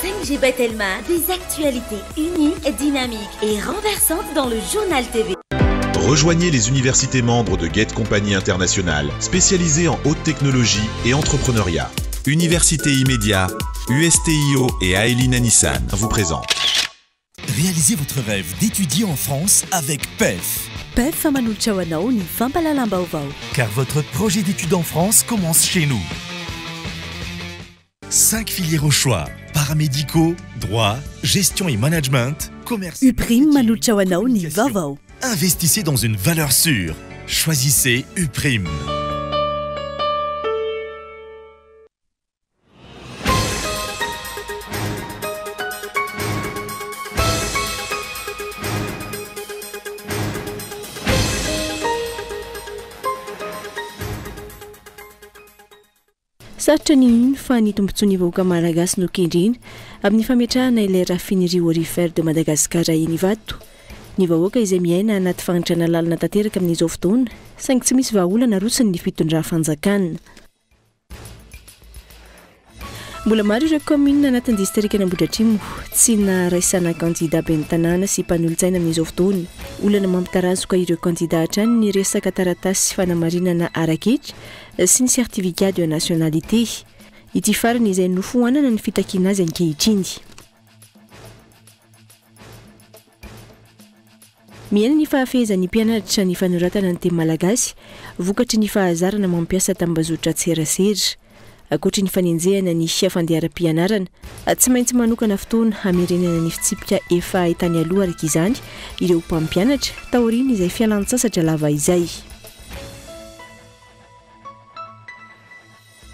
5G Batelma, des actualités uniques, dynamiques et renversantes dans le journal TV. Rejoignez les universités membres de Get Compagnie Internationale, spécialisées en haute technologie et entrepreneuriat. Université Immédiat, USTIO et Aeline Nissan vous présentent. Réalisez votre rêve d'étudier en France avec PEF. PEF Manuchawanao ni Fampalalambao. Car votre projet d'études en France commence chez nous. 5 filières au choix, paramédicaux, droit, gestion et management, commerce. Uprime Manuchawanao ni Vavao. Investissez dans une valeur sûre. Choisissez Uprime. Saratra ny ino fa ny tombontsoa vahoaka malagasy no kendreny amin'ny fametrahana ilay raffinerie aurifère de Madagascar eny Ivato. Ny vahoaka izay miaina anaty fagnatrana lalina tanteraka amin'izao fotoana, saingy tsy misy vahaolana rotsiny ny fitondram-panjakana. Mbola maro ireo commune anatin'ny district Ambohidratrimo tsy naraisana candidat ben'ny tanàna sy mpanolontsaina amin'izao fotoana. Olana mampitarazoka ireo candidat hatrany ny resaka taratasy sy fanamarinana arakitra sy ny certificat de nationalité. Ity farany izay nofoanana ny fitakiana azy ankehitriny. Miaina ny fahafehezan'ny mpianatra ny fanoratana ny teny malagasy, vokatry ny fahazarana mampiasa tambazotra tserasera. Akoatry ny fanenjehana ny fandeharam-pianarana, tsy maintsy manokana fotoana hamerenana ny fitsipika efa ahitany aloha araka izany ireo mpampianatra taoriana izay fialan-tsasatra lava izay.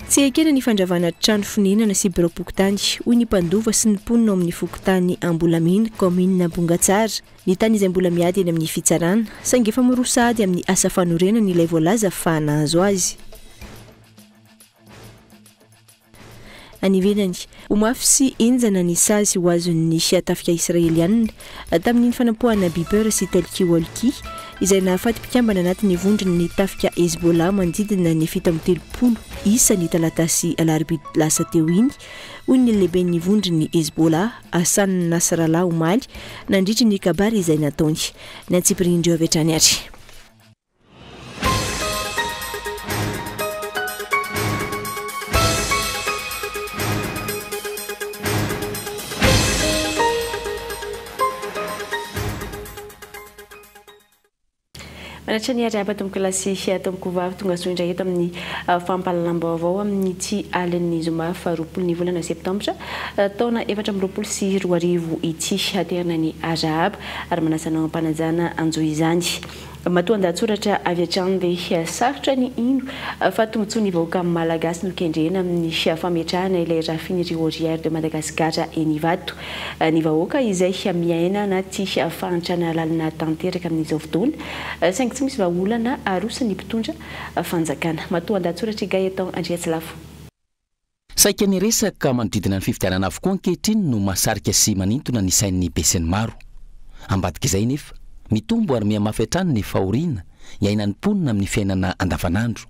Tsy ekena ny fandravana trano fonenana sy biraopokotany hoy ny mpandova sy ny mponina ao amin'ny fokotany Ambolamina, commune Bongatsara. Ny tany izay mbola miady eny amin'ny fitsarana, saingy efa mirosady amin'ny asa fanorenana ilay voalaza fa nahazo azy. Anivenany, omafy sy enjana ny sazy ho azon'ny tafika israelianina tamin'ny fanampoana Biber sy Telki-Wolki izay nahafaty mpikambana anatin'ny vondrony ny tafika Hezbollah manodidina ny 730 isa ny talata sy alarobia lasa teo iny, hoy ny lehiben'ny vondrony Hezbollah Hassan Nasrallah Omaly nandritry ny kabary izay nataony. Nantsipirindreo avy hatrany ary. Manatra ny ary abatomboka lasy tomboka vavy tonga soa indray eto amin'ny fampalalambavao amin'ny tsy alin'ny zoma faharoapolo ny volana septambra taona 2024 ity aterina ny arahaba ary manasana ampanajana anjo izany. Matoan-datsoratra avy hatrany dia sarotra ny ino fa tombontsoa ny vahoaka malagasy no kendrena amin'ny fametrahana ilay raffinerie aurifère de Madagascar eny Ivato. Ny vahoaka izay miaina anaty fahantrana lalina tanteraka amin'izao fotoana, saingy tsy misy vahaolana arosany mpitondra fanjakana. Matoan-datsoratra Gaëtan Andriatsilafo. Saika ny resaka manodidina ny fifidianana avokoa ankehitriny no mahasarika sy manintona ny sain'ny be sy ny maro. Ambadika izay nefa mitombo ary mihamafy hatrany ny fahoriana iainan'ny mponina amin'ny fiainana andavanandro.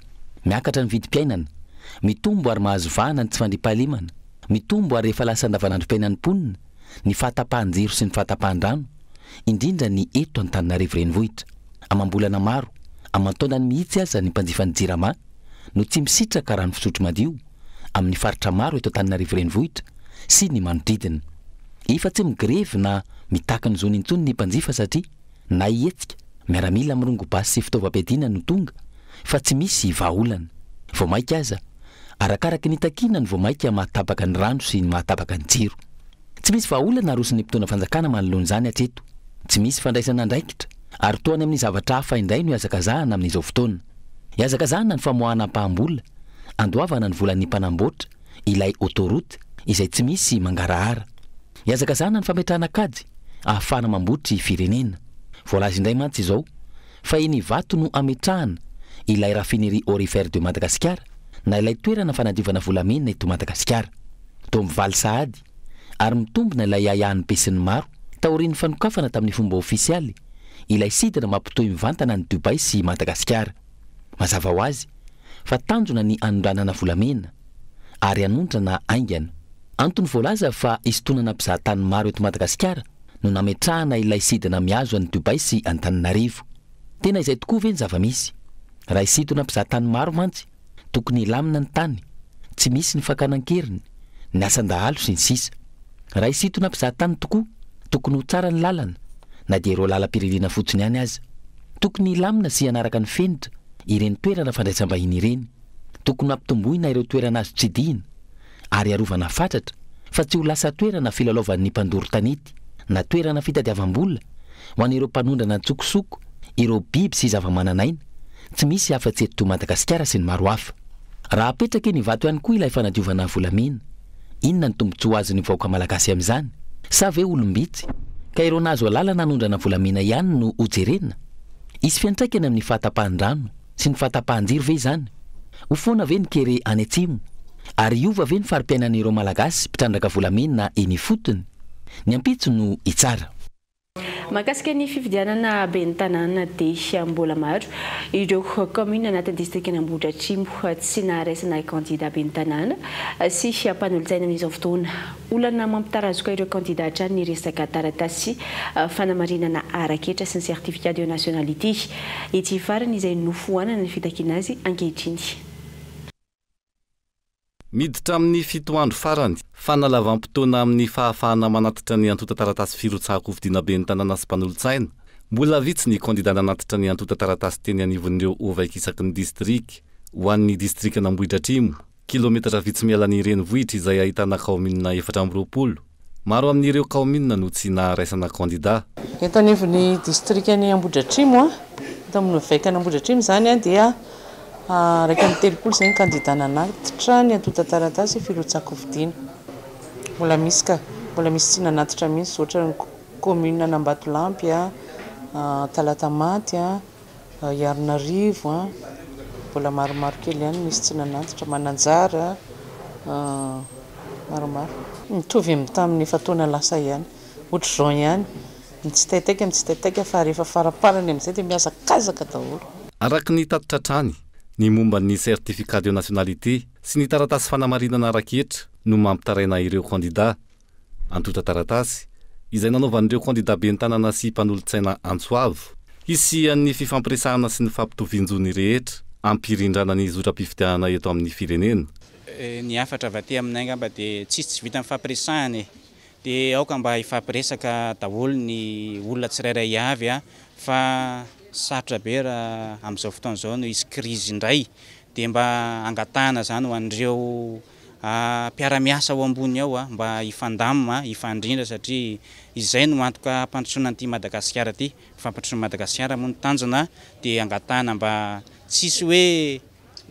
Miakatra ny vidim-piainana, mitombo ary mahazo vahana ny tsy fandriampahalemana, mitombo ary efa lasa andavanandrom-piainan'ny mponina ny fahatapahan-jiro sy ny fahatapahan-drano, indrindra ny eto Antananarivo renivohitra. Amam-bolana maro, aman-taonany mihitsy aza ny mpanjifan'ny jirama no tsy misitraka rano fisotro madio amin'ny faritra maro eto Antananarivo renivohitra sy ny manodidina. Efa tsy migrevy na mitaka ny zony intsony ny mpanjifa satria na ihetsika miaramila mirongo basy sy fitaovam-piadiana no tonga fa tsy misy vahaolana. Vao maika aza, arakaraka ny takiana ny vao maika mahatabaka ny rano sy ny mahatabaka ny jiro. Tsy misy vahaolana arosin'ny mpitondra fanjakana manoloana izany hatreto. Tsy misy fandraisana andraikitra ary toany amin'ny zavatra hafa indray no iazakazahana amin'izao fotoana. Iazakazahana ny famoahana ampaham-bola, andoavana ny volan'ny mpanamboatra ilay autoroute izay tsy misy mangarahara. Iazakazahana ny fametrahana kajy ahafahana mamboatry firenena. Voalaza indray mantsy izao fa eny Ivato no ametrahana ilay raffinerie aurifère de Madagascar na ilay toerana fanadiovana volamena eto Madagasikara. Toa mivaly sahady ary mitombona ilay ayahan'ny be sy ny maro taorian'ny fanokafana tamin'ny fomba ofisialy ilay sidina mampitohy mivantana ny Dubai sy Madagasikara. Mazava ho azy fa tanjona ny anoranana volamena ary anondrana aingana antony voalaza fa isotonana mpizahatany maro eto Madagasikara no nametrahana ilay sidina miazo any Dubai sy Antananarivo. Tena izay tokoa ve ny zava-misy? Raha isitona mpizahatany maro mantsy, tokony ilamina ny tany, tsy misy ny fakanan-keriny, ny asan-dahalo sy ny sisa. Raha isitona mpizahatany tokoa, tokony ho tsara ny lalana, na dia ireo lalam-pirenena fotsiny ihany aza. Tokony ilamina sy hanaraka ny fenitra ireny toerana fandraisam-bahiny ireny. Tokony hampitomboina ireo toerana azo tsidihina ary arovana fatratra, fa tsy ho lasa toerana filalaovan'ny mpandoro tanety na toerana fitadiavam-bola ho an'ireo mpanondrana tsokosoko, ireo biby sy zava-mananaina, tsy misy afa-tsy eto Madagasikara sy ny maro hafa. Raha apetraka ny vato ihany koa ilay fanadiovana volamena, inona ny tombontsoa ho azon'ny vahoaka malagasy amin'izany? Sa ve olombitsy ka ireo nazo alalana hanondrana volamena ihany no hojerena? Isy fiantraikany amin'ny fahatapahan-drano sy ny fahatapahan-jiro ve izany? Ho foana ve ny kere any atsimo? Ary iova ve ny fari-piainan'ireo malagasy mpitrandraka volamena eny fotony? Ny ampitso no itsara. Mahakasika ny fifidianana ben'ny tanàna dia mbola maro ireo commune anatin'ny distrikty Ambohidratrimo tsy naharesana candidat ben'ny tanàna sy mpanolo-tsaina amin'izao fotoana. Olana mampitarazoka ireo candidat hatrany ny resaka taratasy fanamarinana araketra sy ny certificat de nationalité. Ity farany izay nofoanana ny fitakiana azy ankehitriny. Miditra amin'ny 7 andro farany, fanalavam-potoana amin'ny fahafahana manatitra ny antota taratasy firotsahako fidiana ben'ny tanàna sy mpanolo-tsaina. Mbola vitsy ny candidat nanatitra ny antota taratasy teny anivon'ireo ovaika isaky ny distrikt ho an'ny distrikty Ambohidratrimo, kilometatra vitsy miala ny renivohitra izay ahitana kaominina 420. Maro amin'ireo kaominina no tsy naharaisana candidat. Eto anivon'ny distrikty Ambohidratrimo, eto amin'ny ovaika Ambohidratrimo zany dia raika amin'ny 30 izay ny candidat nanatitra ny antota taratasy firotsahako fidiana. Mbola misy tsy nanatitra mihitsy, ohatra ny commune Ambatolampy, Talatamaty, Iarnarivo, mbola maromaro kely ihany misy tsy nanatitra, Mananjara, maromaro. Mitovy amin'ny tamin'ny efa-taona lasa ihany, ohatra zao ihany, mitsitaitaika fa rehefa faraparany amin'izay dia miazakazaka daholo. Araka ny tatitra trany, ny momba ny certificat de nationalité sy ny taratasy fanamarinana araketra no mampitaraina ireo candidat. Antota taratasy izay nanaovan'ireo candidat ben'ny tanàna sy mpanolo-tsaina Antsoavo, hisian'ny fifampiresahana sy ny fampitovianjony rehetra ampirindrana ny zotram-pifidianana eto amin'ny firenena. Ny afatra avy aty aminay ngamba dia tsy vita amin'ny fampiresahana, dia aoka mba hifampiresaka daholo ny olona tsirairay avy fa sarotra be raha amin'izao fotoana izao no isy krizy indray, dia mba angatahana zany ho an'ireo mpiara-miasa ao ambony ao mba hifandamina, hifandrindra, satria izay no antoka hampandrosoana an'ity Madagasikara ity. Fampandrosoana Madagasikara moa ny tanjona dia angatahana mba tsisy hoe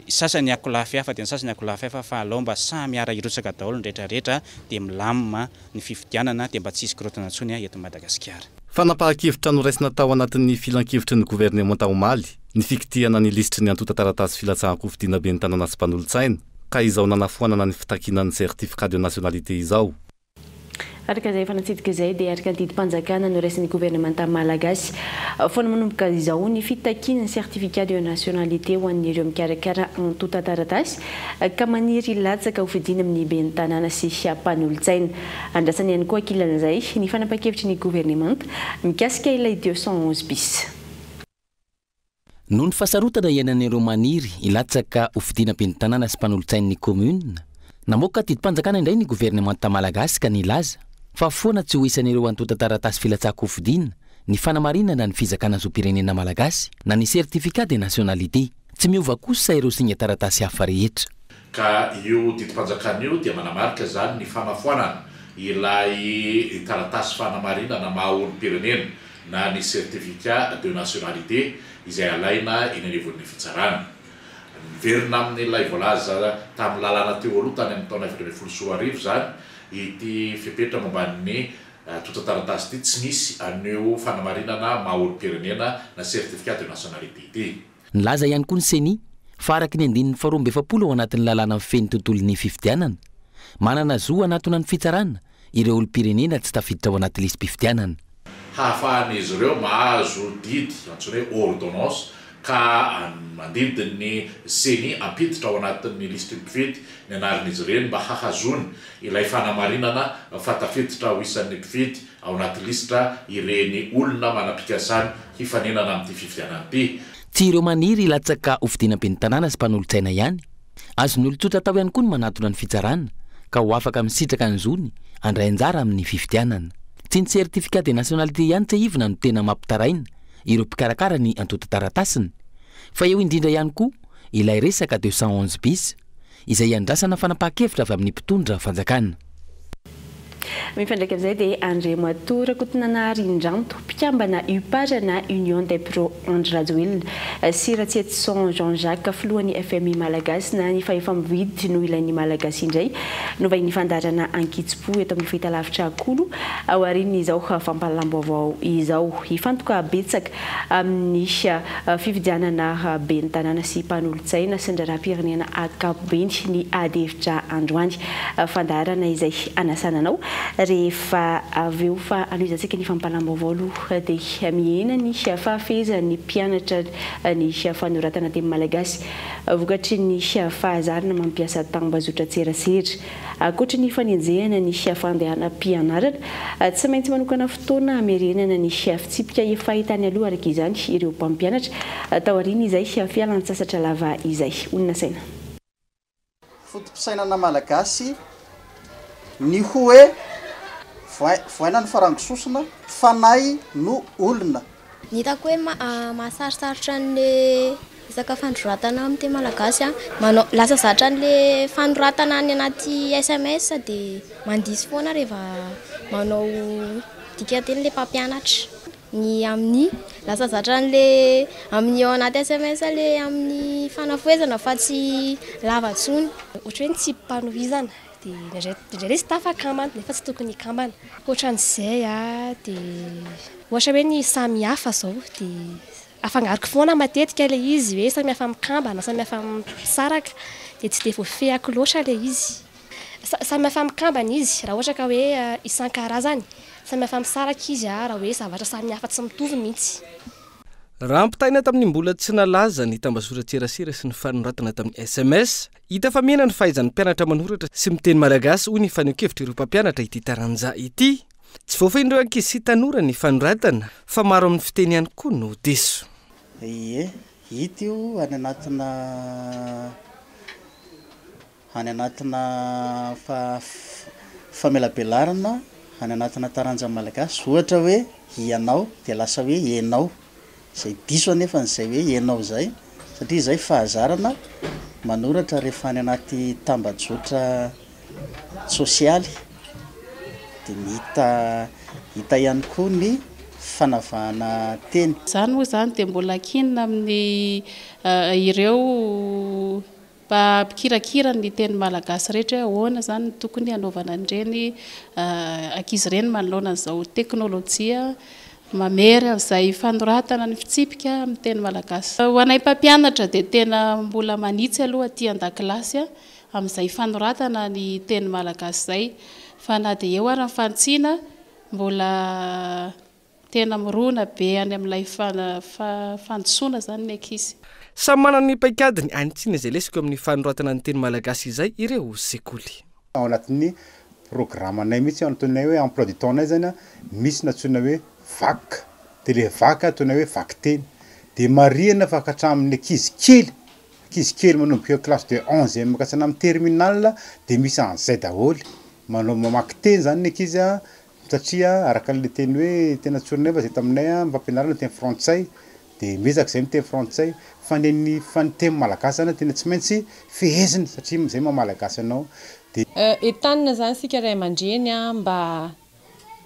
sasany akolafy hafa dia ny sasany akolafy hafa, fa alao mba samy miara hirotsaka daholo ny rehetrarehetra dia milamina ny fifidianana dia mba tsisy korotana intsony eto Madagasikara. Fanapahan-kevitra noraisina tao anatin'ny filan-kevitry ny gouvernement Omaly ny fikitihana ny listry ny antota taratasy filatsahako fidiana ben'ny tanàna sy mpanolo-tsaina, ka izao nanafoanana ny fitakinan'ny certificat de nationalité izao. Araka izay fanatsidika izay dia araka ny didim-panjakana no raisin'ny gouvernement malagasy foana manomboka izao ny fitakiana ny certificat de nationalité ho an'ireo mikarakara antota taratasy ka maniry latsaka ho fidiana amin'ny ben'ny tanàna sy mpanolo-tsaina. Andrasany ihany koa ankilan'izay ny fanapa-kevitry ny gouvernement mikasika ilay 211 bis. Noho ny fasarotana iainan'ireo maniry ilatsaka ho fidiana ben'ny tanàna sy mpanolo-tsain'ny commune, namoaka didim-panjakana indray ny gouvernement malagasy ka nilaza fa foana tsy ho isan'ireo antota taratasy filatsahako ho fidiana ny fanamarinana ny fizakana zo-pirenena malagasy na ny certificat de nationalité, tsy miova kosa ireo signa taratasy hafa rehetra. Ka io didim-panjakana io dia manamarika zany ny fanafoanana ilay taratasy fanamarinana maha olom-pirenena na ny certificat de nationalité izay alaina eny anivon'ny fitsarana. Verina amin'ilay voalaza tamin'ny lalàna teo aloha tany amin'ny taona 2014 zany ity fepetra momban'ny antota taratasy ity tsy misy an'io fanamarinana maha olom-pirenena na certificat de nationalité ity. Nilaza ihany koa ny CENI fa araky ny 240 ao anatin'ny lalàna feno tontolon'ny fifidianana, manana zo anatona ny fitsarana ireo olom-pirenena tsy tafiditra ao anaty listy mpifidianana. Hahafahan'izy ireo mahazo didy antsoina hoe ordonnance ka mandidiny seny ampiditra ao anatin'ny listy mpifidy ny anaran'izy ireny mba hahazony ilay fanamarinana fatafiditra ho isan'ny mpifidy ao anaty listra ireny olona manam-pikasany hifanenana amin'ity fifidianana ity. Tsy ireo maniry ilatsaka hovidinam-peny tanàna sy mpanolotsaina ihany, azony olon-tsotra atao ihany koa ny manatona ny fitsarana ka ho afaka misitraka ny zony andray anjara amin'ny fifidianana. Tsy ny certificat de nationalité ihany tsy ivona no tena mampitaraina ireo mpikarakara ny antota taratasiny, fa eo indrindra ihany koa ilay resaka 211 bis izay andrasana fanapahan-kevitra avy amin'ny mpitondra fanjakana. Mifandraika amin'izay dia André Matora Kotonana Rindranto, mpikambana UPAR na Union des Pro Andry Rajoelina sy Ratsietson Jean-Jacques filohan'ny FMI Malagasy na ny fahefa-mividy no ilain'ny Malagasy indray no vai nifandarana ankitsi-po eto amin'ny fahitalavitra akolo ao aorian'izao fampalalam-baovao izao hifantoka betsaka amin'ny fifidianana ben'ny tanàna sy mpanolotsaina sy ny raharaham-pirenena ankapobeny ny adihevitra androany fandarana izay anasananao rehefa avy eo fa anoizantsika ny fampalalam-baovao aloha dia mihena ny fahafezan'ny mpianatra ny fanoratana teny malagasy vokatry ny fahazarana mampiasa tambazotra tserasera ankoatra ny fanenjehana ny fandehanam-pianarana tsy maintsy manokana fotoana hamerenana ny fitsipika efa hitany aloha araka izany ireo mpampianatra tao aoriana izay fialan-tsasatra lava izay onona saina fotom-pisainana malagasy ny hoe voaina ny farangososona fanay no olona ny hitako hoe mahasarosarotra n'le resaka fanoratana amin'ny teny malagasy manao lasa zatra n'le fanoratana any anaty SMS dia mandisy foana rehefa manao dikateny le mpampianatra ny amin'ny lasa zatra n'le amin'ny ao anaty SMS le amin'ny fanafoezana fa tsy lavatsony ohatra hoe ny tsy mpanovizana dia indray tsy tafakambana nefa tsy tokony kambana ohatran'izay dia ohatra hoe ny samy hafa zao dia afangariko foana matetika le izy hoe samy hafa mikambana samy hafa misaraka dia tsy dia voafehako loatra le izy samy hafa mikambana izy raha ohatra ka hoe isan-karazany samy hafa misaraka izy raha hoe zavatra samy hafa tsy mitovy mihitsy. Raha ampitaina tamin'ny mbola tsy nalaza ny tambazora tserasera sy ny fanoratana tamin'ny SMS, hita fa mena ny fahaizan'ny mpianatra manoratra sy miteny malagasy hoy ny faneho-kevitra ireo mpampianatra ity taranja ity. Tsy voafa indreo ankizy sy tanora ny fanoratana, fa maro amin'ny fiteny ihany koa no deso. Ie, hita io any anatina famelabelarana, any anatina taranja malagasy, ohatra hoe ianao dia lasa hoe enao. Zay diso anefa n'izay hoe ianao zay satria izay fahazarana manoratra rehefa any anaty tambajotra sosialy dia hita ihany koa ny fanavahana teny. Izany moa izany dia mbola kinina amin'ny ireo mpikirakira ny teny malagasy rehetra ahoana izany tokony hanaovana an'ireny ankizy ireny manoloana an'izao teknôlôjia mamery amin'izay fanoratana ny fitsipika amin'ny teny malagasy. Ho anay mpampianatra dia tena mbola manitsy aloha aty an-dakilasy amin'izay fanoratana ny teny malagasy izay, fa na dia eo ary ny fantsiana mbola tena mirona be any amin'ilay fandosoana izany ny ankizy. Samy manana ny paikadiny antsina izay lesiko amin'ny fanoratana ny teny malagasy izay ireo sekoly. Ao anatin'ny programanay mihitsy antonay hoe emploi du temps nay zany misy natsoina hoe vac, dia le vac ataonay hoe vac teny dia marihana fa hatramin'ny ankizy kely manomboka classe de 11 makasana amin'ny terminal dia misy an'izay daholo manao mamaky teny zany ny ankizy satria araka le teny hoe tena tsorinay fa zay taminay mpampianarana teny frantsay dia mezaka izay miteny frantsay fa ny teny malagasy zany tena tsy maintsy fehezina satria zay mamalagasy anao. Entanina zany sika ray aman-dreny mba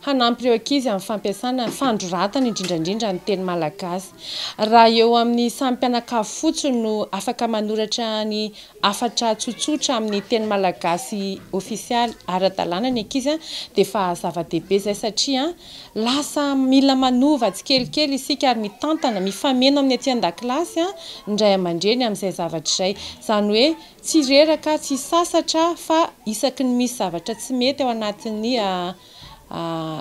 hanampy ireo ankizy amin'ny fampiasana fandroratana indrindrandrindra ny teny malagasy. Raha eo amin'ny samy mpianakavy fotsiny no afaka manoratra ny afatra tsotsotra amin'ny teny malagasy ofisialy ara-dalàna ny ankizy dia fa zava-dehibe zay satria lasa mila manova tsikelikely isika ary mitantana mifameno amin'ny aty an-dakilasy ndray aman-dreny amin'izay zavatra izay. Izany hoe tsy reraka tsy sasatra fa isaky ny misy zavatra tsy mety ao anatin'ny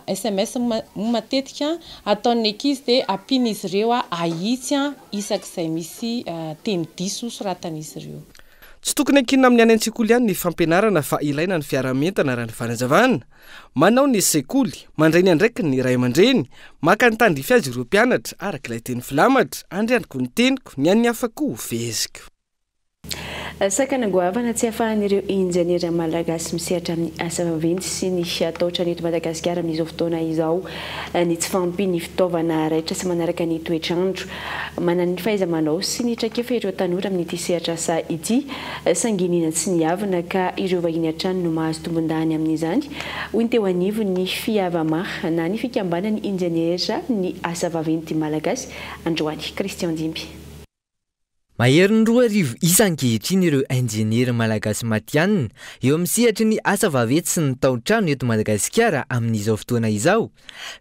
SMS matetika ataon'ny ankizy dia ampian'izy ireo ahitsy isak'izay misy teny diso soratan'izy ireo. Tsy tokony ankinina amin'ny any an-tsekoly ihany ny fampianarana fa ilaina ny fiaramentana raha ny fanazavana. Manao ny sekoly, mandray ny andraiky ny ray aman-dreny, maka ny tandrify azy ireo mpianatra arak'ilay teny filamatra, andrianiko ny teniko, ny an'ny afako veziko. Sakana goavana tsy ahafahan'ireo injiniera malagasy misehatra amin'ny asa vaventy sy ny ataotra ny eto Madagasikara amin'izao fotoana izao ny tsy fampy ny fitaovana raitra sy manaraka ny toetrandro. Manana ny fahaiza-manao sy ny traikefa ireo tanora amin'ity sehatra asa ity, sanginina tsy niavana ka ireo vahiny hatrany no mahazo tombon-dany amin'izany. Hoy ny teo anivo ny fiavama na ny fikambanany injiniera ny asa vaventy malagasy Androany Christian Dimby. Mahery ny 2 arivo isan-kehitriny ireo injiniera malagasy matianina eo amin'ny sehatra ny asa vaventy sy ny tao-trano eto Madagasikara amin'izao fotoana izao.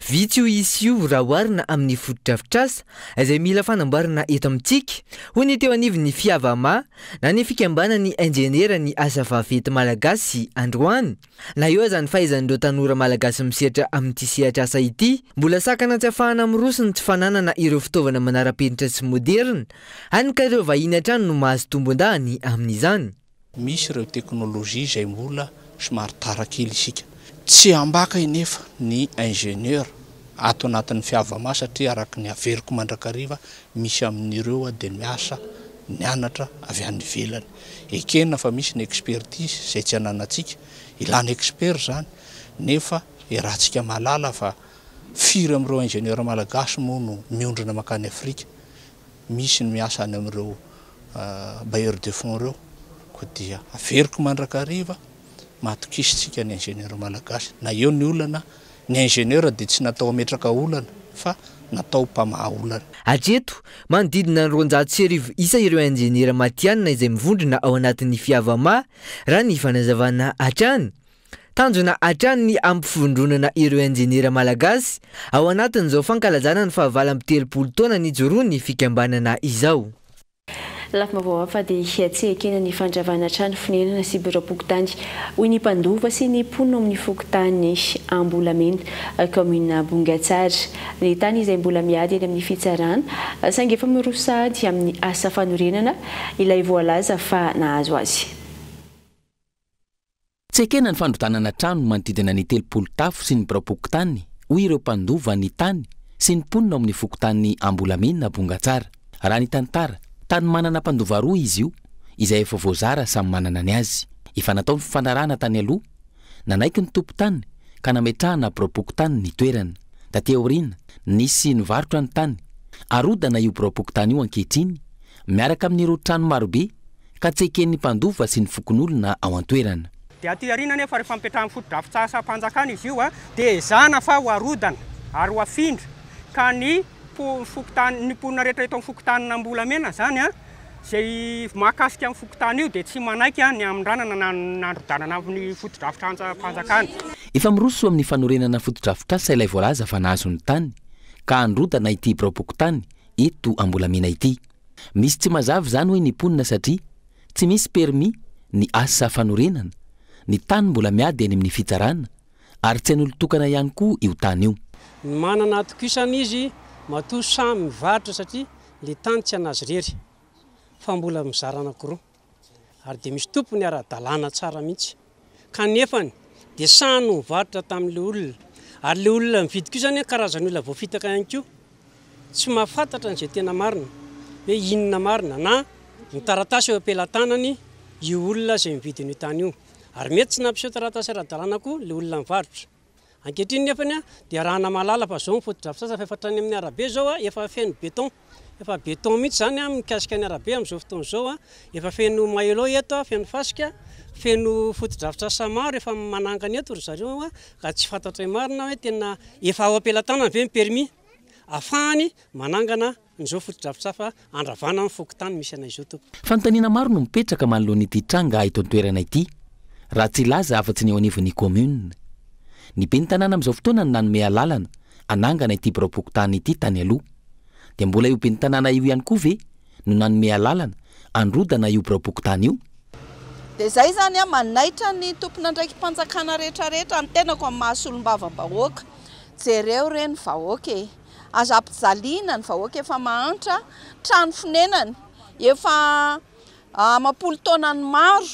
Vitsy io isy io raha oharina amin'ny fotodrafitrasa izay mila fanamboarana eto amintsika. Hoy ny teo anivo ny fiavama na ny fikambanany injiniera ny asa vaventy malagasy Androany. Na eo aza ny fahaizan'ireo tanora malagasy misehatra amin'ity sehatra asa ity, mbola sakana tsy ahafahana miroso ny tsy fananana ireo fitaovana manara-penitra sy moderna. Hany ka ireo vahiny hatrany no mahazo tombon-dany amin'izany. Misy ireo teknôlôjia izay mbola somary tarakely isika. Tsy ambaka inefa ny ingénieur ato anatin'ny fiavama satria araka ny averiko mandrakariva misy amin'ireo dia miasa nianatra avy any ivelany. Ekena fa misy ny expertise izay tsy ananantsika, ilana expert zany nefa rahantsika malala fa firy amin'ireo ingénieur malagasy moa no miondrina makany Afrika. Misy ny miasa any amin'ireo bailleur de fonds ireo ko dia averiko mandrakariva matokisitsika ny ingénieur malagasy. Na eo ny olana ny ingénieur dia tsy natao ametraka olana fa natao mpamaha olana. Hatreto manodidina ny 200 isa ireo injiniera matianina izay mivondrona ao anatin'ny fiavama raha ny fanazavana hatrany. Tanjona hatrany ny ampifondronana ireo injiniera malagasy ao anatin'izao fankalazana ny fahavalambitelopolo taona ny joroa ny fikambanana izao. Lafima vao hafa dia tsy ekena ny fandravana trano fonenana sy birapokontany. Hoy ny mpandova sy ny mponina amin'ny fokontany Ambolamena commune Bongatsara. Ny tany izay mbola miady eny amin'ny fitsarana saingy efa mirosady amin'ny asa fanorenana ilay voalaza fa nahazo azy. Tsy ekena ny fandrotanana trano manodidina ny 30 tafo sy ny birapokontany. Hoy ireo mpandova ny tany sy ny mponina amin'ny fokontany Ambolamena Bongatsara. Raha ny tantara, tany manana mpandova roa izy io, izay efa voazara samy manana ny azy. Efa natao ny fifanarahana tany aloha, nanaiky ny tompo-tany ka nametrahana birapokontany ny toerana. Taty aoriana, nisy nivarotra ny tany. Arodana io birapokontany io ankehitriny, miaraka amin'ireo trano marobe ka tsy eken'ny mpandova sy ny fokon'olona ao an-toerana. Dia aty aoriana nefa rehefa mipetrahan'ny fotodrafitrasa mpanjakana izy io dia zana fa ho arodana ary ho afindra ka ny fokontany ny mponina rehetra eto amin'ny fokontany Ambolamena zany izay mahakasika amin'ny fokontany io dia tsy manaiky ny amindranana na nandrodanana amin'ny fotodrafitrasa mpanjakana. Efa miroso amin'ny fanorenana fotodrafitrasa ilay voalaza fa nahazo ny tany ka androdana ity birapokontany eto Ambolamena ity. Misy tsy mazavy zany hoe ny mponina satria tsy misy permis ny asa fanorenana. Ny tany mbola miady eny amin'ny fitsarana ary tsy han'olon-tokana ihany koa io tany io. Manana atokisana izy matoa samy mivarotra satria le tany tsy anazy rery fa mbola mizara anankiroa ary dia misy tompony ara-dalàna tsara mihitsy kanefany dia sany mivarotra tamin'le olona ary le olona mividy koa zany karazany olona voafitaka ihany koa tsy mahafantatra n'izay tena marina hoe inona marina na ny taratasy eo ampelantanany io olona izay mividy ny tany io. Ary mety tsy nampiseho taratasy ara-dalàna koa le olona mivarotra. Ankehitriny nefany dia rahana malala fa zao mifotodrafitrasa fa efa trany amin'ny arabe zao efa feno béton. Efa béton mihitsy zany mikasika ny arabe amin'izao fotoana zao efa feno maillot eto feno fasika feno fotodrafitrasa maro efa manangana eto ry zareo ka tsy fantatra marina hoe tena efa ao ampelantanana ve ny permis afahany manangana n'izao fotodrafitrasa fa andravana amin'ny fokontany misy an'izao topo. Fanontaniana maro no mipetraka manoloan'ity tranga eto an-toerana ity. Raha tsy laza afa-tsy ny ao anivon'ny commune. Ny be ny tanàna amin'izao fotoana ny nanome lalana anangana ity birapokontany ity tany aloha. Dia mbola io be ny tanàna io ihany koa ve no nanome lalana androdana io birapokontany io. dia zay zany a manaitra ny tompona ndraiky mpanjakana rehetrarehetra ny tenako amin'ny mahasolombava-bahoaka jereo reny vahoaka e aza ampijaliana ny vahoaka efa mahantra trano fonenany efa amapolo taonany maro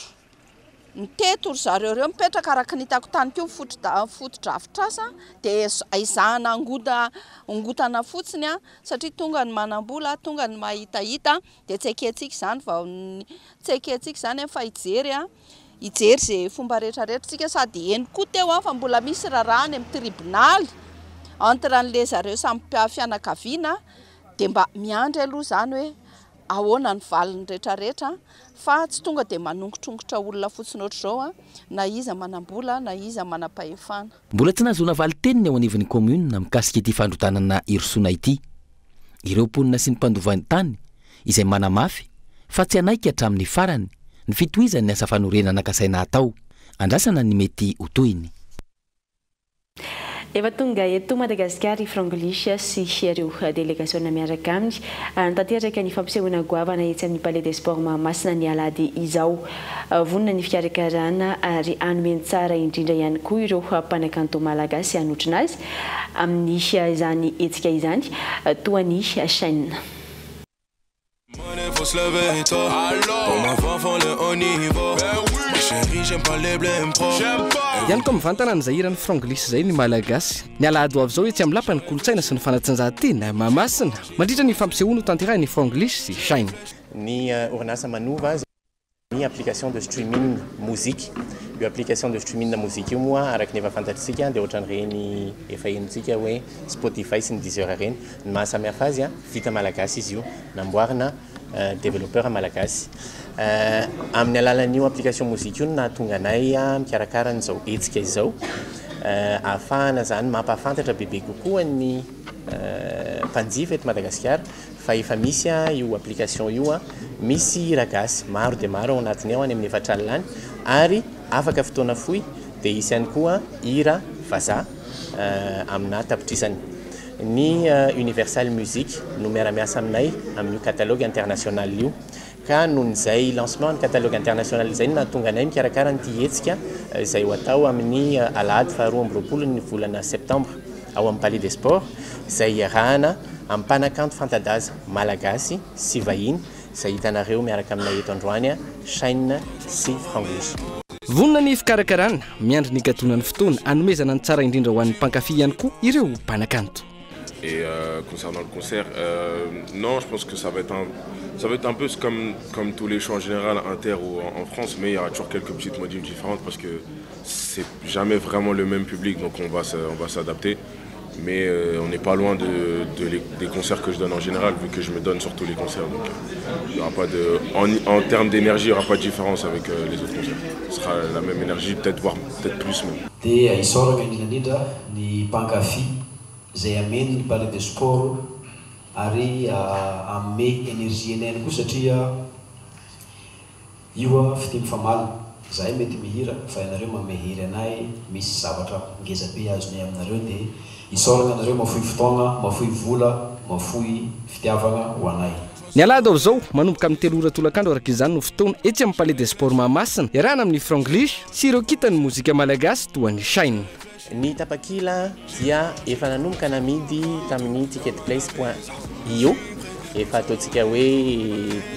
ny teto ry zareo reo mipetraka araka nitako tany keo foto-drafitrasa dia aizahana angotana fotsiny a satria tonga ny manam-bola tonga ny mahitahita dia tsy aikehtsika izany vao tsy aikehtsika izany efa hijery a hijery zay fomba rehetrarehetratsika sady eny koa teo a fa mbola misy rarahany amin'ny tribonaly entre an'le zareo samy fianakaviana dia mba miandry aloha zany hoe ahoana ny valiny rehetrarehetra fa tsy tonga dia manongotrongotra olona fotsiny ohatr'izao a na iza manam-bola na iza manam-pahefana. Mbola tsy nahazoana valiteniny ao anivon'ny commune mikasika ity fandrotanana Irosoana ity. Ireo mponina sy ny mpandovan'ny tany izay manamafy fa tsy anaika hatramin'ny farany ny fitohizan'ny asa fanorenana kasaina atao andrasana ny mety hotohiny. Efa tonga eto Madagasikara i Frangolisha sy ireo délégation miaraka aminy tanteraka ny fampisehoana goavana etsy amin'ny Palais des Sports Mahamasina ny alady izao vonona ny fikarakarana ary hanome tsara indrindra ihany koa ireo mpanakanto malagasy hanotrina azy amin'ny izany hetsika izany toa ny chaîne. Faut se lever tôt pour m'avoir font le haut niveau. Ma chérie, j'aime pas les blèmes pro. Ihany koa mivantana ny zahiran'ny Frangolisy zay ny malagasy ny alahady avy zao etsy amin'ny lapany kolontsaina sy ny fanatanjahantena Mahamasina mandritra ny fampisehoana ho tanterahiny Frangolisy sy Chaîne. Ny orinasa manova ny application de streaming musique io application de streaming na musique io moa araka ny efa fantatritsika dia ohatran'ireny efa henontsika hoe Spotify sy ny Deezer reny ny mahasamihafa azy a vita malagasy izy io namboarina développeur malagasy amin'ny alalan'io application musique io nahatonga anay mikarakara n'izao hetsika izao ahafahana zany mampahafantatra bebe kokoa ny mpanjifa eto Madagasikara fa efa misy io application io misy hira gasy maro dia maro ao anatiny ao any amin'ny efatralina any ary afaka fotoana fohy dia isy ihany koa hira vazaha amina tapitrisany. Ny Universal Music no miara-miasa aminay amin'io catalogue international io ka nohon'izay lancement ny catalogue international izay nahatonga anay mikarakara nyity hetsika izay ho atao amin'ny alahady faharoa amby roapolo ny volana septembre ao amin'ny Palais des Sports izay iarahana amin'ny mpanakanto fantadaza malagasy sy vahiny izay hitanareo miaraka aminay eto androany Chaîne sy Frangolisy. Vonona ny fikarakarana miandry ny gatonan'ny fotoana hanomezana ny tsara indrindra ho an'ny mpankafy ihany koa ireo mpanakanto. Et concernant le concert, non, je pense que ça va être un peu comme tous les shows en général inter ou en France, mais il y aura toujours quelques petites modifs différentes parce que c'est jamais vraiment le même public, donc on va s'adapter. Mais on n'est pas loin des concerts que je donne en général, vu que je me donne sur tous les concerts. Donc il y aura pas en termes d'énergie, il n'y aura pas de différence avec les autres concerts. Ce sera la même énergie, voire peut-être plus même. Zay ameny ny Palais des Sports ary ame énergie enay koa satria io fiteny famaly zahay mety mihira fa ianareo mamehiry anay misy zavatra ngeza be azonay aminareo dia isoraka anareo mafoy fotoagna mafoy vola mafoy fitiavagna ho anay. Ny alahady ao zao manomboka amin'ny 3 ora tolakandro araka izany no fotoana etsy amin'ny Palais des Sports Mahamasina iarahana amin'ny Frangolisy sy ireo kitany mozika malagasy toa ny Chaîne. Ny tapakila dia efa nanomboka namidy tamin'ny ticketplace.io efa ataontsika hoe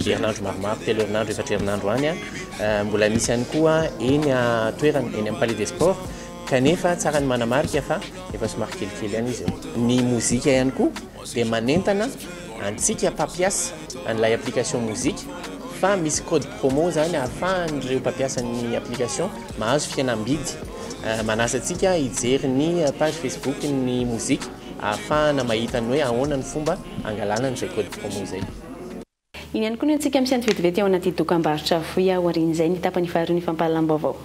herinandro maromaro telo herinandro efatra herinandro any mbola misy ihany koa eny toerana eny amin'ny Palais des Sports kanefa tsara ny manamarika fa efa somary kelikely ihany izy. Ny mozika ihany koa dia manentana antsika mpampiasa an'ilay application mozika fa misy code promo zany ahafahan'ireo mpampiasa ny application mahazo fihenam-bidy manasa antsika hijery ny page Facebook ny mozika ahafahana mahita ny hoe ahoana ny fomba angalana n'izay code promo izay. Iny ihany koa ny antsika misy antivetivety ao anaty dokam-barotra foy aorian'izay ny tapany faharoa ny fampahalalam-baovao.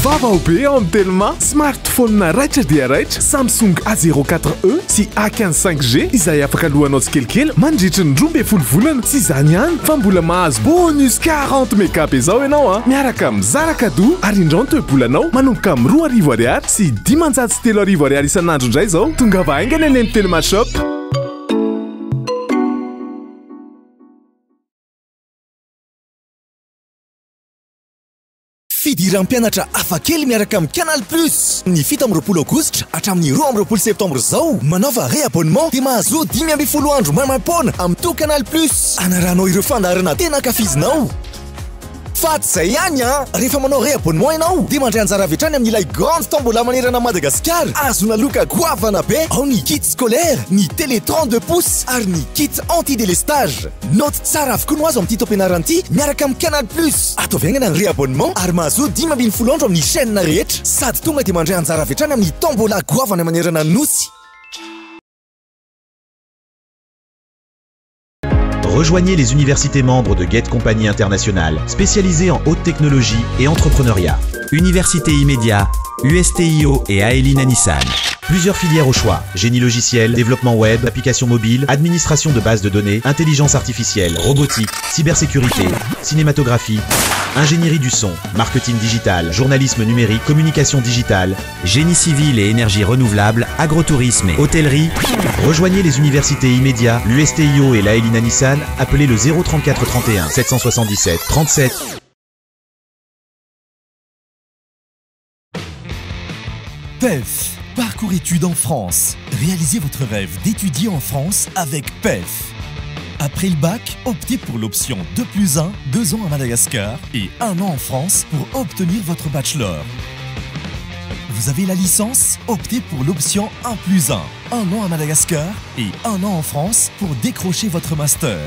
Vavao be ao amin'ny Telma, smartphone raitra dia raitra Samsung A04e sy A15 5G izay afaka lohanao tsikelikely mandritry ny 12 volana sy izany ihany fa mbola mahazo bonus 40 mégap zao ianao miaraka amin'ny zara cadeau ary indrao ny toe-bolanao manomboka amin'ny 2 ariary sy 13 ariary isan'andro indray zao tonga vahaingana eny amin'ny Telma Shop. Fidiram-pianatra afakely miaraka amin'ny Canal Plus. Ny 17 aogositra hatramin'ny 12 septambra zao manaova réabonnement dia mahazo 10 andro maimampona amin'ny to Canal Plus. Anaranao ireo fandaharana tena ankafizinao. Faty zay ihany rehefa manao réabonnement ianao dia mandray anjara avy hatrany amin'ilay grande tombola manerana Madagascar. Azona loka goavana be ao ny kit scolaire, ny télé 32 pouces ary ny kit anti-délestage. Note tsara avokoa no azo amin'ity taom-pianarana ity miaraka amin'ny Canal Plus. Atao viangana ny réabonnement ary mahazo 10 andro amin'ny chaîne rehetra sady tonga dia mandray anjara avy hatrany amin'ny tombola goavana manerana Nosy. Rejoignez les universités membres de Get Compagnie Internationale, spécialisées en haute technologie et entrepreneuriat. Université Immédiat, USTIO et Aeline Nissan. Plusieurs filières au choix: génie logiciel, développement web, applications mobiles, administration de bases de données, intelligence artificielle, robotique, cybersécurité, cinématographie, ingénierie du son, marketing digital, journalisme numérique, communication digitale, génie civil et énergie renouvelable, agrotourisme et hôtellerie. Rejoignez les universités Immédiat, l'USTIO et l'Aeline Nissan. Appelez le 034 31 777 37. PEF, parcours études en France. Réalisez votre rêve d'étudier en France avec PEF. Après le bac, optez pour l'option 2+1, 2 ans à Madagascar et 1 an en France pour obtenir votre bachelor. Vous avez la licence? Optez pour l'option 1+1, 1 an à Madagascar et 1 an en France pour décrocher votre master.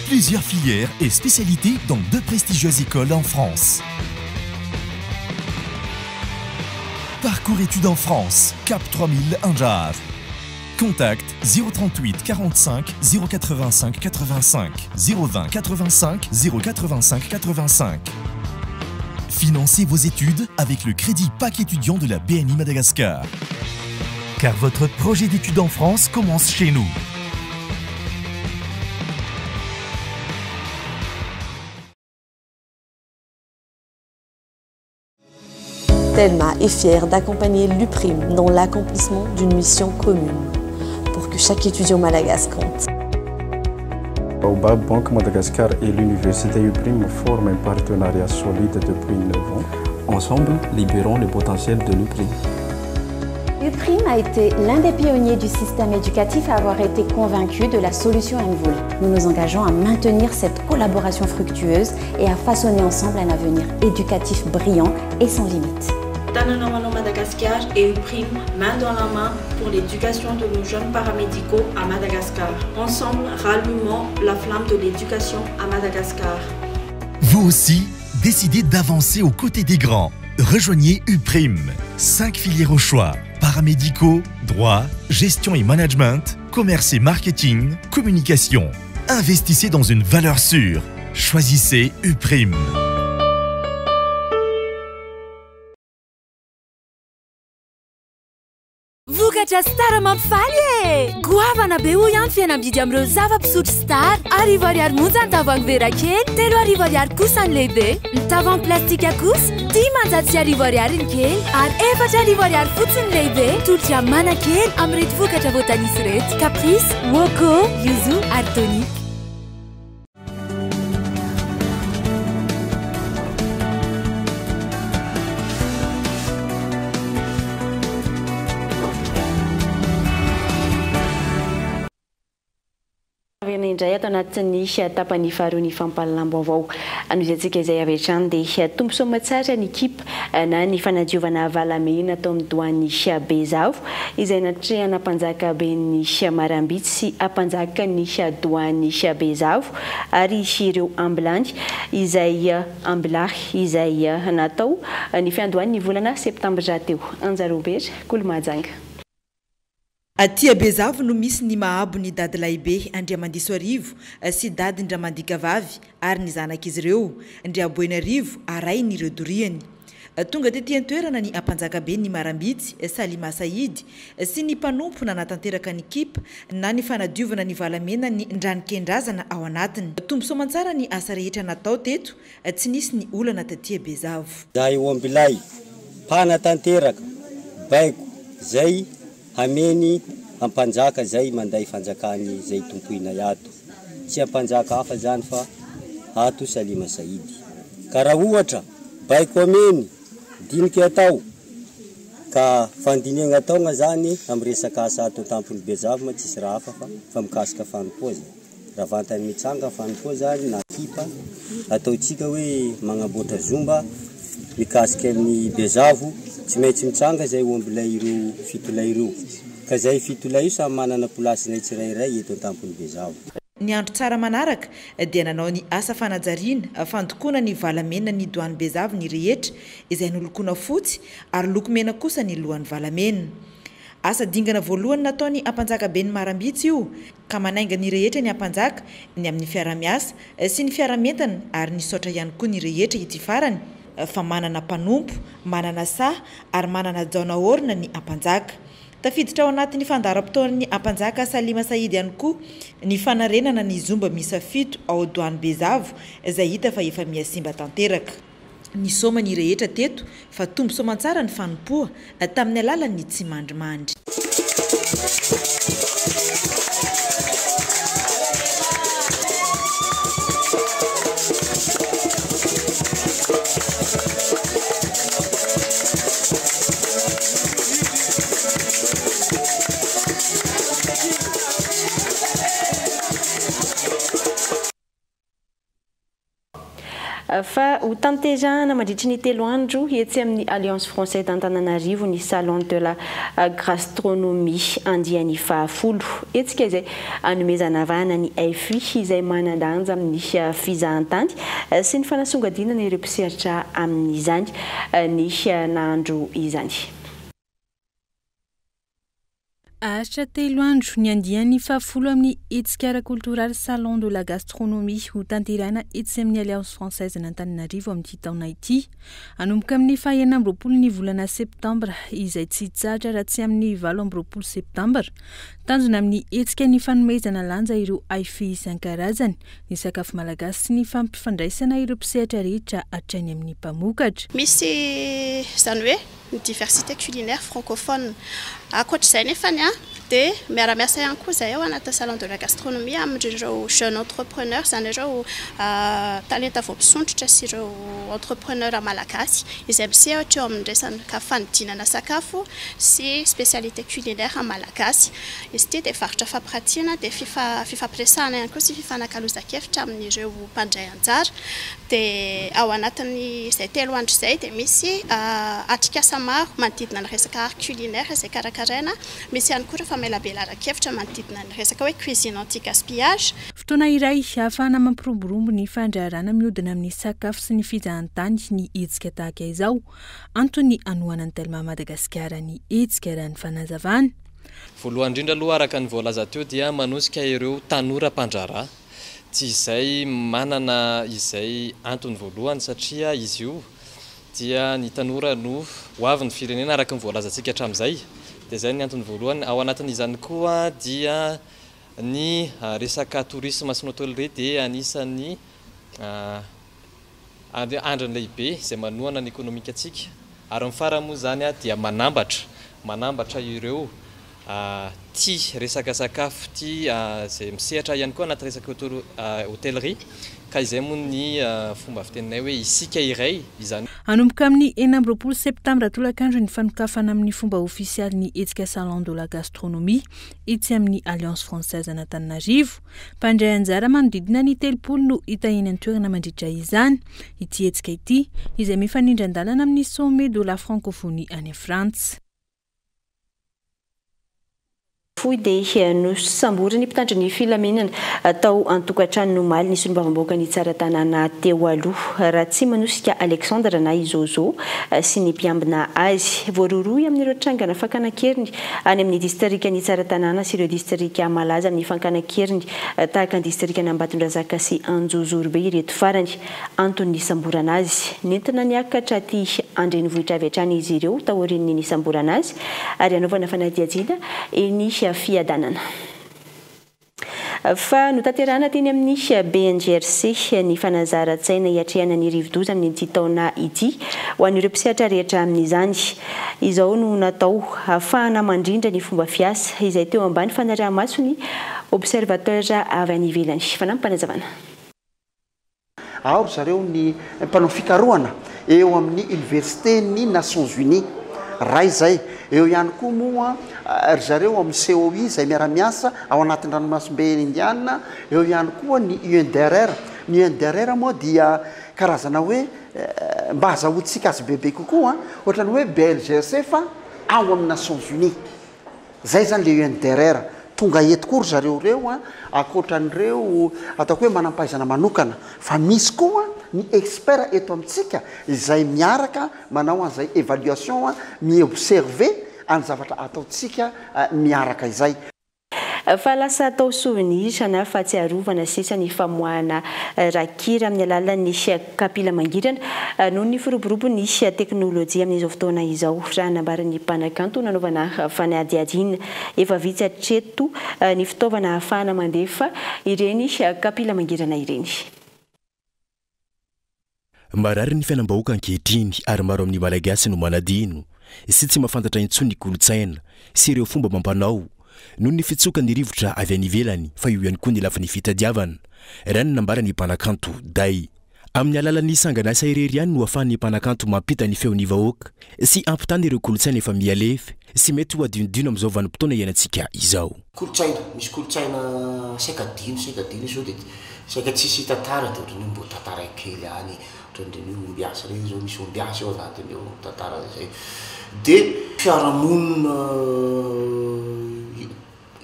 Plusieurs filières et spécialités dans 2 prestigieuses écoles en France. Parcours études en France, Cap 3000 Anjar. Contact 038 45 085 85 020 85 085 85. Financez vos études avec le crédit PAC étudiant de la BNI Madagascar. Car votre projet d'études en France commence chez nous. Telma est fière d'accompagner l'UPRIM dans l'accomplissement d'une mission commune pour que chaque étudiant malagasy compte. Baobab Banque Madagascar et l'université UPRIM forment un partenariat solide depuis 9 ans. Ensemble, libérons le potentiel de l'UPRIM. UPRIM a été l'un des pionniers du système éducatif à avoir été convaincu de la solution Mvoul. Nous nous engageons à maintenir cette collaboration fructueuse et à façonner ensemble un avenir éducatif brillant et sans limite. Tananamano Madagascar et UPRIM, main dans la main pour l'éducation de nos jeunes paramédicaux à Madagascar. Ensemble, rallumons la flamme de l'éducation à Madagascar. Vous aussi, décidez d'avancer aux côtés des grands. Rejoignez UPRIM. 5 filières au choix: paramédicaux, droit, gestion et management, commerce et marketing, communication. Investissez dans une valeur sûre. Choisissez UPRIM. Vokatra Star mampifaly e! Goavana be hoy ihany fihenam-bidy amin'ireo zava-pisotro Star. 10 monja ny tavoahangy vera kely, 3 kosa ny lehibe. Ny tavoahangy plastika kosa 10 ny kely ary 4 fotsiny ny lehibe. Tolotra mana kely amin'ireto vokatra voatanisy reto: Caprice, Woko, Yuzu ary Tonique. Indray atao anatin'ny tapany faharoa ny fampalalambo avao anoisantsika izay avy hatrany dia tombosoa tsara ny ekipa na ny fanadiovana valamena atao amin'ny doany Bezavo izay natrehana mpanjaka ben'ny Marambitsy sy ampanjaka ny doany Bezavo ary ireo ambulany izay amblahy izay natao ny fiandohany ny volana septambra teo. Anjarobery Kolomajanga. Aty Bezavo no misy ny mahabo ny dady lahibe Andriamandisoarivo sy dady Ndramandikavavy ary ny zanak'izy ireo Ndriaboinarivo aray ny ireo doriany. tonga tetỳ an-toerana ny ampanjakabe ny Marambitsy Salima Saidy sy ny mpanompo nanatanteraka ny kipa na ny fanadiovana ny valamena ny ndranokendrazana ao anatiny. Tombosoa mantsara ny asa rehetra natao teto tsy nisy ny olana tatia Bezavo. Zahay ombilay mpanatanteraka baiko zay hameny ampanjaka zay manday fanjakany zay tompoina yato tsy ampanjaka hafa zany fa ato Salima Saidy. Ka raha ohatra baiko ameny diniky atao ka fandiniana ataogna zany amin'ny resaka asa ato tampony Bezavo ma tsisy raha hafa fa mikasika fanompoa zany. Raha vantany mitsanga fanompoa zany na kipa ataotsika hoe magnaboatra zomba mikasika amin'ny Bezavo tsy maintsy mitsanga zay ombilay ireo fitolay ireo. Ka zay fitolay io samy manana plasinay tsirairay eto tampony Bezavo. Ny andro tsara manaraka dia nanao ny asa fanajariana fandokoana ny valamena ny Douane Bezavo ny rehetra izay nolokoina fotsy ary lokomena kosa ny lohan'ny valamena. Asa dingana voalohany nataony ampanjakabe ny Marambitsy io ka manainga ny rehetra ny ampanjaka ny amin'ny fiaramiasa sy ny fiaramentana ary ny saotra ihany koa ny rehetra ity farany fa manana mpanompo, manana saha ary manana jaona orina ny ampanjaka. Tafiditra ao anatin'ny fandaharam-potoan'ny ampanjaka Salima Saidy ihany koa ny fanarenana ny zomba misa 7 ao Douane Bezavo izay hita fa efa miasimba tanteraka. Ny soma ny rehetra teto fa tombo soamantsara ny fanompoa tamin'ny alalan'ny tsy mandrimandry. Fa ho tantezahana mandritry ny 3 andro etsy amin'ny Alliance Française d'Antananarivo ny Salon de la Gastronomie andiany fahafolo. Etsika izay anomezana vahana ny EFI izay manandanja amin'ny fizahantany sy ny fanasongadinana ireo mpisehatra amin'izany ny nahandro izany. Ahatra 3 andro ny andiany fahafolo amin'ny hetsika ara-kulturary Salon de la Gastronomie ho tanterahina etsy amin'ny Alliance Française d'Antananarivo amin'ity taona ity. Anomboka amin'ny 29 ny volana septambra izay tsy hitsahatra raha tsy amin'ny 29 septambra. Tanjona amin'ny hetsika ny fanomezana lanja ireo EFI isan-karazany, ny sakafo malagasy sy ny fampifandraisana ireo mpisehatra rehetra hatrany amin'ny mpamokatra. Misy zany hoe ny diversité culinaire francophone akoatr'izay nefany dia miara-miasa ihany koa zay ao anaty Salon de la Gastronomie amin'ireo jeune entrepreneur zany ireo talenta voampisontrotra sy ireo entrepreneur malagasy izay misehatra eo amin'ny resaka fanidinana sakafo sy spécialité culinaire malagasy. Izy ity dia varotra fampirantiana dia fifampiresahana ihany koa sy fifanankalozan-kevitra amin'ireo mpandray anjara. Dia ao anatin'ny izay 3 andro izay dia misy atrikasa maro manodidina ny resaka art culinaire izay karakaraina, misy ihany koa rehefa melabelara-kevitra manodidina ny resaka hoe cuisine anti-gaspillage. Fotoana iray ahafahana mampiroborombo ny fandraharana mihodina amin'ny sakafo sy ny fizahantany ny hetsika tahaka izao. Antony anohana ny Telma Madagasikara ny hetsika raha ny fanazavana. Voalohany indrindra aloha araka ny voalaza teo dia manosika ireo tanora mpandraharaha. Tsy izay manana izay antony voalohany satria izy io dia ny tanora no hoavin'ny firenena araka ny voalazantsika hatramin'izay. Dia zay ny antony voalohany. Ao anatin'izany koa dia ny resaka tourisme sy ny hôtellerie dia anisan'ny andriny lehibe izay manohana ny ekonomikatsika. Ary ny farany moa zany dia manambatra ireo tia resaka sakafo tia zay misehatra ihany koa anaty resaka hôtellerie ka izay moa ny fomba fiteninay hoe isika iray izany. Anomboka amin'ny 29 septambra tolakandro ny fanokafana amin'ny fomba ofisialy ny hetsika Salon de la Gastronomie etsy amin'ny Alliance Française d'Antananarivo. Mpandray anjara manodidina ny 30 no hita eny an-toerana mandritra izany ity hetsika ity izay mifanindry andalana amin'ny sommet de la francophonie any Frantsa. foy dia no samborany mpitandro ny filaminana atao antokantrano nomaly nisy nybavamboaka ny tsara tanàna teo aloha raha tsy manosika Alexandre na Izozo sy ny mpiambina azy voaroroy amin'ireo trangana fankanakeriny any amin'ny distrika ny tsara tanàna sy ireo distrika malaza amin'ny fankanakeriny tahaka ny distrika ny Ambatondrazaka sy Anjozorobe ireto farany antony samborana azy nentina niakatra ty andrenivohitra avy hatrany izy ireo taorin'ny ny samborana azy ary anaovana fanadihadiana eny fiadanana fa notanterahana teny amin'ny BNGRC ny fanazara-tsaina hiatrehana ny rivodoza amin'ny ity taona ity ho an'ireo mpisehatra rehetra amin'izany izao no natao ahafahana mandrindra ny fomba fiasa izay teo ambany fanaraha-maso ny observateur avy any ivelany fanampanazavana ao zareo ny mpanao fikarohana eo amin'ny université ny Nations Unies raha izay eo ihany koa moa ry zareo amin'ny COI izay miara-miasa ao anatin'ny ranomasimbe indiana eo ihany koa ny UNDRR ny UNDRR moa dia karazana hoe mba azahoantsika azy bebe kokoa ohatrany hoe BNGRC fa ao amin'ny Nations Unies zay zany le UNDRR tonga eto kory zareo reo akoatran'ireo ataoko hoe manampahaizana manokana fa misy koa ny expert eto amintsika izay miaraka manao an'izay évaluation miobserve any zavatra ataotsika miaraka izay fa lasa atao souvenir na fahatsiarovana sisa ny famoahana rakira amin'ny alalan'ny kapila mangirana noho ny firoborobony teknôlôjia amin'izao fotoana izao raha nambaran'ny mpanakanto nanaovana fanadihadiana efa vitsy hatreto ny fitaovana ahafahana mandefa ireny kapila mangirana ireny marary ny fiainam-bahoaka ankehitriny ary maro amin'ny malagasy no manadino sy tsy mahafantatra intsony ny kolotsaina sy ireo fomba mampanao noho ny fitsoka ny rivotra avy any ivelany fa io ihany koa ny lafa ny fitadiavana raha ny nambarany mpanakanto day amin'ny alalan'ny sanganasa irery ihany no ahafahan'ny mpanakanto mampita ny feon'ny vahoaka sy ampitany ireo kolotsaina efa mialefa sy mety ho adinodino amin'izao vanim-potoana iainantsika izao kolotsaina misy kolotsaina saikadino izao dia saika tsisy tantara dia ohatrany mbo tantara kely any ohatrany ombiasa reny zao misy ombiasa eo anatiny eo tantara zay dia fiarahamonina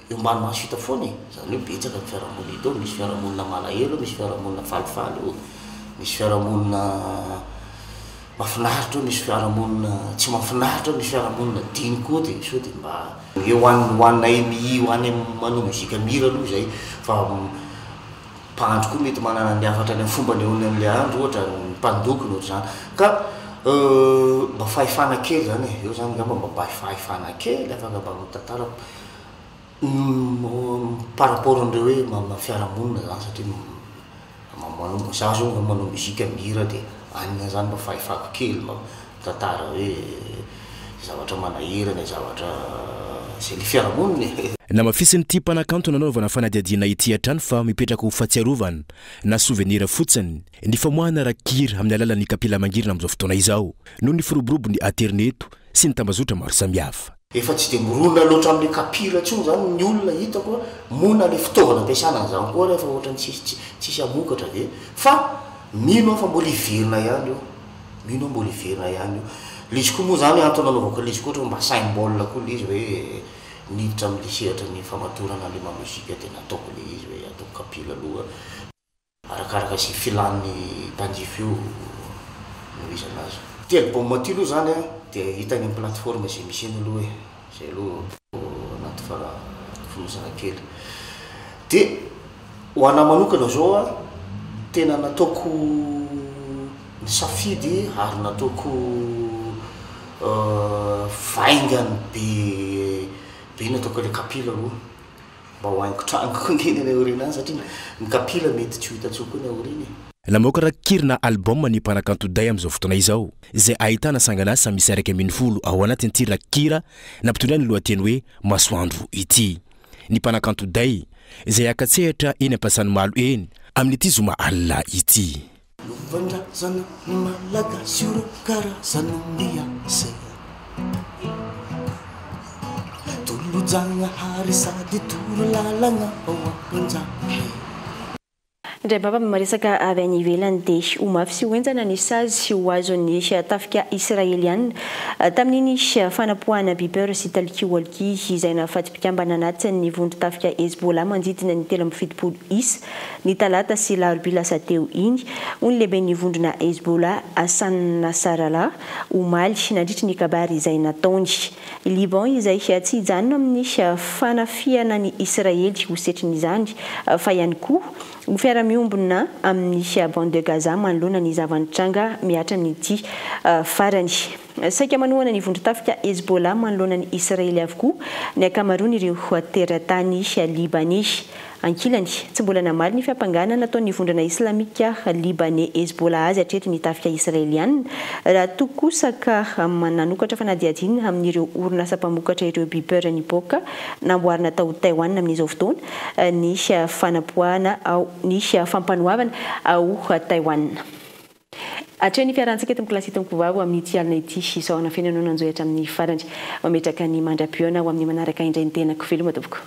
eo ambany maso hita foana zany hoe betsaka ny fiarahamonina ito misy fiarahamonina malahelo misy fiarahamonina falifaly eo misy fiarahamonina mahafinaritra misy fiarahamonina tsy mahafinaritra misy fiarahamonina diny koa dia so dia mba eo hoanay hoany manao mozika mira aloha zay fa mpahandro koa mety manana ny afatra ny fomba neony amin'ilay andro ohatra mpandokiny ohatra zany ka mba fahefana kely zany eo zany ngamba mba fahefana kely afaka mba mitantara par rapport andreo hoe fiarahamonina zany satria za zao manao muzika mira dia anina zany mba fahefako kely mba tantara hoe zavatra manahirana zavatra zay le fiarahamonina na mafisiny ty mpanakanto nanaovana fanadiadiana ity hatrany fa mipetraka ho fahatsiarovana na souvenir fotsiny ny famoahana rakira amin'ny alalan'ny kapila mangirina amin'izao fotoana izao noho ny firoborobony aterneto sy ny tambazotra maro samihafa efa tsy dia mirona loatra amin'ny kapila ntsony zany ny olona hitako mona le fitaovana ampiasana an'izany koa rehefa ohatrany tsisy amokatra dia fa mino fa mbola iverina ihany io mino mbola iverina ihany io lizy koa moa zany antony anaovako lizy koa ohatra mba symbole koa le izy hoe niditra amin'ny sehatra ny famatorana le mamozika dia nataoko le izy hoe ataoko kapila aloha arakaraka sy filan'ny mpanjify io no izy anazy ty album aty aloha zany dia hitany amin'ny plateforme zay misy eny aloha zay aloha anaty fonosana kely dia ho ana manokana zao tena nataoko ny safidy ary nataoko vaingany be nataoko le kapila aloha mba ho haingo trangoko ngeny ny aorina any satria ny kapila mety tsy ho hitantsoko ny aoriny lamoaka rakirina album ny mpanakanto day amin'izao fotoana izao izay ahitana sanganasa misy araiky ambin'ny folo ao anatin'ny ty rakira nampitondra ny lohateny hoe masoandro ity ny mpanakanto day izay akatsehatra eny ampasany malo eny amin'ity zoma alina ity lovandrazana ny malagasy oro karazana miasa tolojagna hary sady toro lalagna ao ampanjaka ndray baba maresaka avy any ivelany dia omafy sy hoenjana ny sazy sy ho azon'ny tafika israeliana tamin'iny fanapoahana bipeur sy talikioalki izay nafaty-pikambana anaty ny vondro tafika Hezbollah manodidina ny 17 isa ny talata sy larobia lasa teo iny ony lehibe ny vondrona Hezbollah Hassan Nasrallah omaly nandritra ny kabary izay nataony Liban izay tsy hijanona amin'ny fanafiana ny Israely ho setrin'izany fa ihany koa ho fiara-miombona amin'ny bande de Gaza manoloana ny zavanitranga miatra amin'ity farany saika manohana ny vondro tafika Hezbollah manoloana ny Israely avokoa ny akamaroany ireo teratany libanais ankilany tsy mbola namaly ny fiampangana nataon'ny vondrona islamika libanais Hezbollah azy hatreto ny tafika israeliana raha tokosaka mananokatra fanadiadina amin'ireo orinasa mpamokatra ireo bipeur ny boka namboarina tao Taïwan amin'izao fotoana ny fanapoahana ao ny fampanoavana ao Taïwan. Atreny fiarantsika eto klasy eto mkovavo amin'ny tialina ity isaona fiananona anjohatra amin'ny farany mametraka ny mandra-piona ao amin'ny manaraka indray ny tenako veloma tompoko.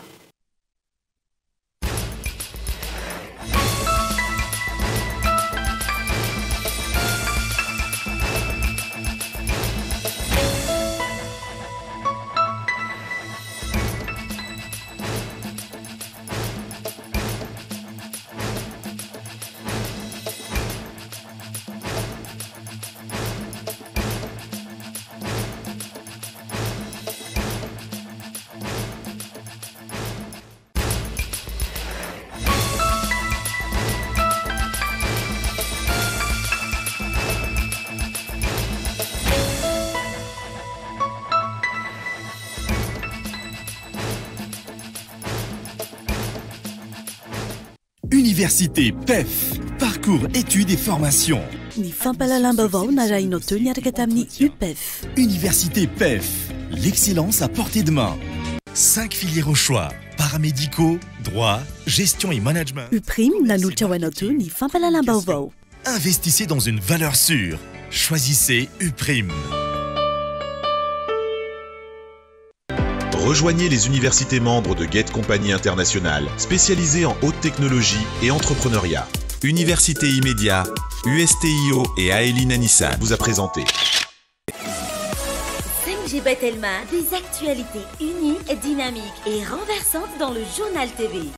Université PEF, parcours études et formations. Ny fampalalam-baovao narahinao teo niaraka tamin'ny UPEF. Université PEF, l'excellence à portée de main. 5 filières au choix, paramédicaux, droit, gestion et management. UPRIM nanolotra ho anao teo ny fampalalam-baovao. Investissez dans une valeur sûre. Choisissez UPRIM. Rejoignez les universités membres de Get Compagnie Internationale, spécialisées en haute technologie et entrepreneuriat. Université Immédiat, USTIO et Aeline Anissan vous a présenté. 5G Batelma, des actualités unies, dynamiques et renversantes dans le journal TV.